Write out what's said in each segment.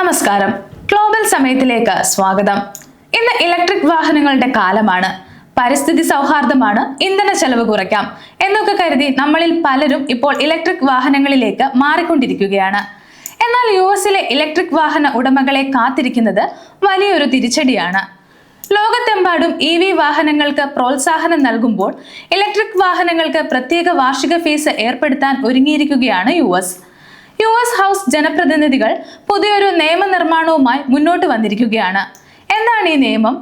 നമസ്കാരം. ഗ്ലോബൽ സമയത്തിലേക്ക് സ്വാഗതം. ഇന്ന് ഇലക്ട്രിക് വാഹനങ്ങളുടെ കാലമാണ്. പരിസ്ഥിതി സൗഹാർദ്ദമാണ്, ഇന്ധന ചെലവ് കുറയ്ക്കാം എന്നൊക്കെ കരുതി നമ്മളിൽ പലരും ഇപ്പോൾ ഇലക്ട്രിക് വാഹനങ്ങളിലേക്ക് മാറിക്കൊണ്ടിരിക്കുകയാണ്. എന്നാൽ യുഎസിലെ ഇലക്ട്രിക് വാഹന ഉടമകളെ കാത്തിരിക്കുന്നത് വലിയൊരു തിരിച്ചടിയാണ്. ലോകത്തെമ്പാടും വാഹനങ്ങൾക്ക് പ്രോത്സാഹനം നൽകുമ്പോൾ ഇലക്ട്രിക് വാഹനങ്ങൾക്ക് പ്രത്യേക വാർഷിക ഫീസ് ഏർപ്പെടുത്താൻ ഒരുങ്ങിയിരിക്കുകയാണ് യുഎസ് ഹൗസ് ജനപ്രതിനിധികൾ പുതിയൊരു നിയമനിർമ്മാണവുമായി മുന്നോട്ട് വന്നിരിക്കുകയാണ്. എന്താണ് ഈ നിയമം?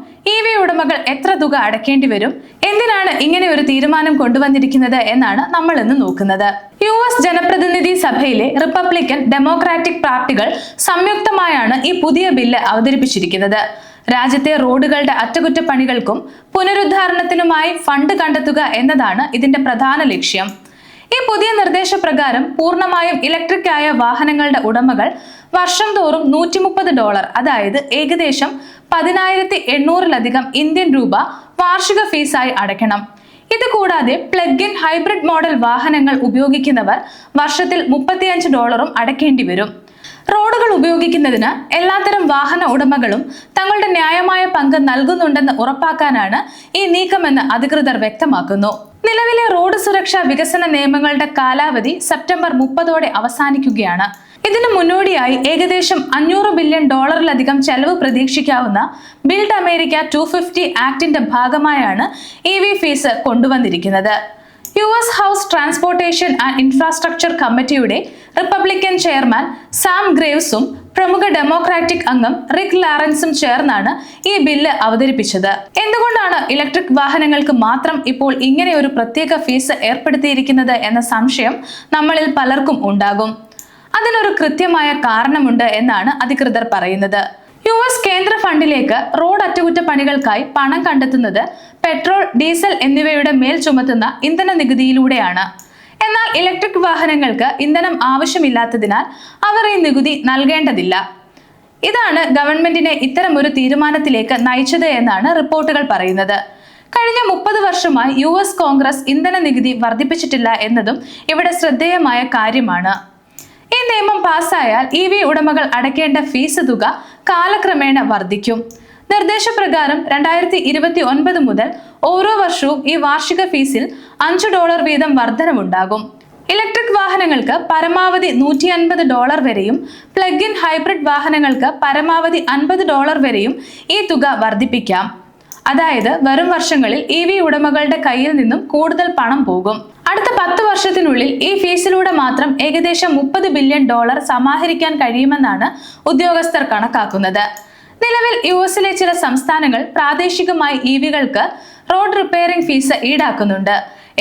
ഉടമകൾ എത്ര തുക അടയ്ക്കേണ്ടി വരും? എന്തിനാണ് ഇങ്ങനെ ഒരു തീരുമാനം കൊണ്ടുവന്നിരിക്കുന്നത് എന്നാണ് നമ്മൾ ഇന്ന് നോക്കുന്നത്. യുഎസ് ജനപ്രതിനിധി സഭയിലെ റിപ്പബ്ലിക്കൻ ഡെമോക്രാറ്റിക് പാർട്ടികൾ സംയുക്തമായാണ് ഈ പുതിയ ബില്ല് അവതരിപ്പിച്ചിരിക്കുന്നത്. രാജ്യത്തെ റോഡുകളുടെ അറ്റകുറ്റപ്പണികൾക്കും പുനരുദ്ധാരണത്തിനുമായി ഫണ്ട് കണ്ടെത്തുക എന്നതാണ് ഇതിന്റെ പ്രധാന ലക്ഷ്യം. ഈ പുതിയ നിർദ്ദേശപ്രകാരം പൂർണ്ണമായും ഇലക്ട്രിക് ആയ വാഹനങ്ങളുടെ ഉടമകൾ വർഷം തോറും $130, അതായത് ഏകദേശം 10,800 ഇന്ത്യൻ രൂപ വാർഷിക ഫീസായി അടയ്ക്കണം. ഇത് കൂടാതെ പ്ലഗ് ഇൻ ഹൈബ്രിഡ് മോഡൽ വാഹനങ്ങൾ ഉപയോഗിക്കുന്നവർ വർഷത്തിൽ $35 അടയ്ക്കേണ്ടി വരും. റോഡുകൾ ഉപയോഗിക്കുന്നതിന് എല്ലാത്തരം വാഹന ഉടമകളും തങ്ങളുടെ ന്യായമായ പങ്ക് നൽകുന്നുണ്ടെന്ന് ഉറപ്പാക്കാനാണ് ഈ നീക്കമെന്ന് അധികൃതർ വ്യക്തമാക്കുന്നു. നിലവിലെ റോഡ് സുരക്ഷാ വികസന നിയമങ്ങളുടെ കാലാവധി സെപ്റ്റംബർ 30 അവസാനിക്കുകയാണ്. ഇതിനു മുന്നോടിയായി ഏകദേശം $500 ബില്യൺ ചെലവ് പ്രതീക്ഷിക്കാവുന്ന ബിൽഡ് അമേരിക്ക 250 ആക്ടിന്റെ ഭാഗമായാണ് ഫീസ് കൊണ്ടുവന്നിരിക്കുന്നത്. US house transportation and infrastructure കമ്മിറ്റിയുടെ റിപ്പബ്ലിക്കൻ ചെയർമാൻ സാം ഗ്രേവ്സും പ്രമുഖ ഡെമോക്രാറ്റിക് അംഗം റിക് ലാറൻസും ചേർന്നാണ് ഈ ബില്ല് അവതരിപ്പിച്ചത്. എന്തുകൊണ്ടാണ് ഇലക്ട്രിക് വാഹനങ്ങൾക്ക് മാത്രം ഇപ്പോൾ ഇങ്ങനെ ഒരു പ്രത്യേക ഫീസ് ഏർപ്പെടുത്തിയിരിക്കുന്നത് എന്ന സംശയം നമ്മളിൽ പലർക്കും ഉണ്ടാകും. അതിനൊരു കൃത്യമായ കാരണമുണ്ട് എന്നാണ് അധികൃതർ പറയുന്നത്. യുഎസ് കേന്ദ്ര ഫണ്ടിലേക്ക് റോഡ് അറ്റകുറ്റപ്പണികൾക്കായി പണം കണ്ടെത്തുന്നത് പെട്രോൾ, ഡീസൽ എന്നിവയുടെ മേൽ ചുമത്തുന്ന ഇന്ധന നികുതിയിലൂടെയാണ്. എന്നാൽ ഇലക്ട്രിക് വാഹനങ്ങൾക്ക് ഇന്ധനം ആവശ്യമില്ലാത്തതിനാൽ അവർ ഈ നികുതി നൽകേണ്ടതില്ല. ഇതാണ് ഗവൺമെന്റിനെ ഇത്തരമൊരു തീരുമാനത്തിലേക്ക് നയിച്ചത് എന്നാണ് റിപ്പോർട്ടുകൾ പറയുന്നത്. കഴിഞ്ഞ 30 വർഷമായി യുഎസ് കോൺഗ്രസ് ഇന്ധന നികുതി വർദ്ധിപ്പിച്ചിട്ടില്ല എന്നതും ഇവിടെ ശ്രദ്ധേയമായ കാര്യമാണ്. ഈ നിയമം പാസ്സായാൽ ഉടമകൾ അടയ്ക്കേണ്ട ഫീസ് തുക കാലക്രമേണ വർദ്ധിക്കും. നിർദ്ദേശപ്രകാരം 2029 മുതൽ ഓരോ വർഷവും ഈ വാർഷിക ഫീസിൽ $5 വീതം വർധനവുണ്ടാകും. ഇലക്ട്രിക് വാഹനങ്ങൾക്ക് പരമാവധി $150 വരെയും പ്ലഗ് ഇൻ ഹൈബ്രിഡ് വാഹനങ്ങൾക്ക് പരമാവധി $50 വരെയും ഈ തുക വർദ്ധിപ്പിക്കാം. അതായത് വരും വർഷങ്ങളിൽ ഉടമകളുടെ കയ്യിൽ നിന്നും കൂടുതൽ പണം പോകും. അടുത്ത 10 വർഷത്തിനുള്ളിൽ ഈ ഫീസിലൂടെ മാത്രം ഏകദേശം $30 ബില്യൺ സമാഹരിക്കാൻ കഴിയുമെന്നാണ് ഉദ്യോഗസ്ഥർ കണക്കാക്കുന്നത്. നിലവിൽ യുഎസിലെ ചില സംസ്ഥാനങ്ങൾ പ്രാദേശികമായി ഇവികൾക്ക് റോഡ് റിപ്പയറിംഗ് ഫീസ് ഈടാക്കുന്നുണ്ട്.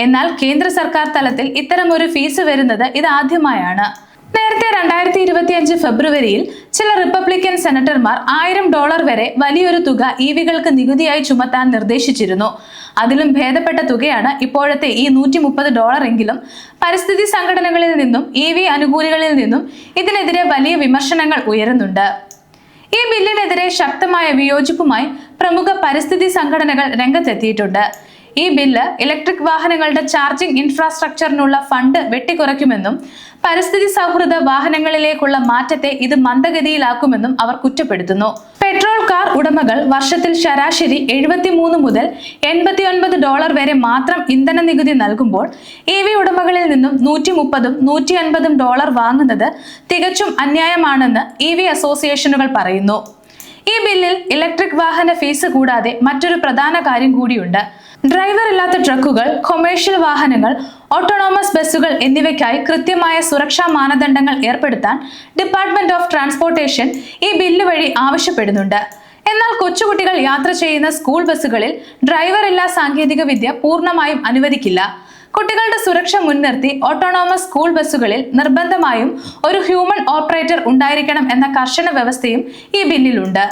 എന്നാൽ കേന്ദ്ര സർക്കാർ തലത്തിൽ ഇത്തരമൊരു ഫീസ് വരുന്നത് ഇതാദ്യമായാണ്. നേരത്തെ 2025 ഫെബ്രുവരിയിൽ ചില റിപ്പബ്ലിക്കൻ സെനറ്റർമാർ $1000 വരെ വലിയൊരു തുക ഇവികൾക്ക് നികുതിയായി ചുമത്താൻ നിർദ്ദേശിച്ചിരുന്നു. അതിലും ഭേദപ്പെട്ട തുകയാണ് ഇപ്പോഴത്തെ ഈ $130 എങ്കിലും പരിസ്ഥിതി സംഘടനകളിൽ നിന്നും അനുകൂലികളിൽ നിന്നും ഇതിനെതിരെ വലിയ വിമർശനങ്ങൾ ഉയരുന്നുണ്ട്. ഈ ബില്ലിനെതിരെ ശക്തമായ വിയോജിപ്പുമായി പ്രമുഖ പരിസ്ഥിതി സംഘടനകൾ രംഗത്തെത്തിയിട്ടുണ്ട്. ഈ ബില്ല് ഇലക്ട്രിക് വാഹനങ്ങളുടെ ചാർജിംഗ് ഇൻഫ്രാസ്ട്രക്ചറിനുള്ള ഫണ്ട് വെട്ടിക്കുറയ്ക്കുമെന്നും പരിസ്ഥിതി സൗഹൃദ വാഹനങ്ങളിലേക്കുള്ള മാറ്റത്തെ ഇത് മന്ദഗതിയിലാക്കുമെന്നും അവർ കുറ്റപ്പെടുത്തുന്നു. പെട്രോൾ കാർ ഉടമകൾ വർഷത്തിൽ ശരാശരി $73 മുതൽ $89 വരെ മാത്രം ഇന്ധന നികുതി നൽകുമ്പോൾ ഉടമകളിൽ നിന്നും $130, $150 വാങ്ങുന്നത് തികച്ചും അന്യായമാണെന്ന് അസോസിയേഷനുകൾ പറയുന്നു. ഈ ബില്ലിൽ ഇലക്ട്രിക് വാഹന ഫീസ് കൂടാതെ മറ്റൊരു പ്രധാന കാര്യം കൂടിയുണ്ട്. ഡ്രൈവർ ഇല്ലാത്ത ട്രക്കുകൾ, കൊമേഴ്ഷ്യൽ വാഹനങ്ങൾ, ഓട്ടോണോമസ് ബസ്സുകൾ എന്നിവയ്ക്കായി കൃത്യമായ സുരക്ഷാ മാനദണ്ഡങ്ങൾ ഏർപ്പെടുത്താൻ ഡിപ്പാർട്ട്മെന്റ് ഓഫ് ട്രാൻസ്പോർട്ടേഷൻ ഈ ബില്ല് വഴി ആവശ്യപ്പെടുന്നുണ്ട്. എന്നാൽ കൊച്ചുകുട്ടികൾ യാത്ര ചെയ്യുന്ന സ്കൂൾ ബസ്സുകളിൽ ഡ്രൈവറില്ലാ സാങ്കേതിക വിദ്യ പൂർണ്ണമായും അനുവദിക്കില്ല. കുട്ടികളുടെ സുരക്ഷ മുൻനിർത്തി ഓട്ടോണോമസ് സ്കൂൾ ബസ്സുകളിൽ നിർബന്ധമായും ഒരു ഹ്യൂമൻ ഓപ്പറേറ്റർ ഉണ്ടായിരിക്കണം എന്ന കർശന വ്യവസ്ഥയും ഈ ബില്ലിലുണ്ട്.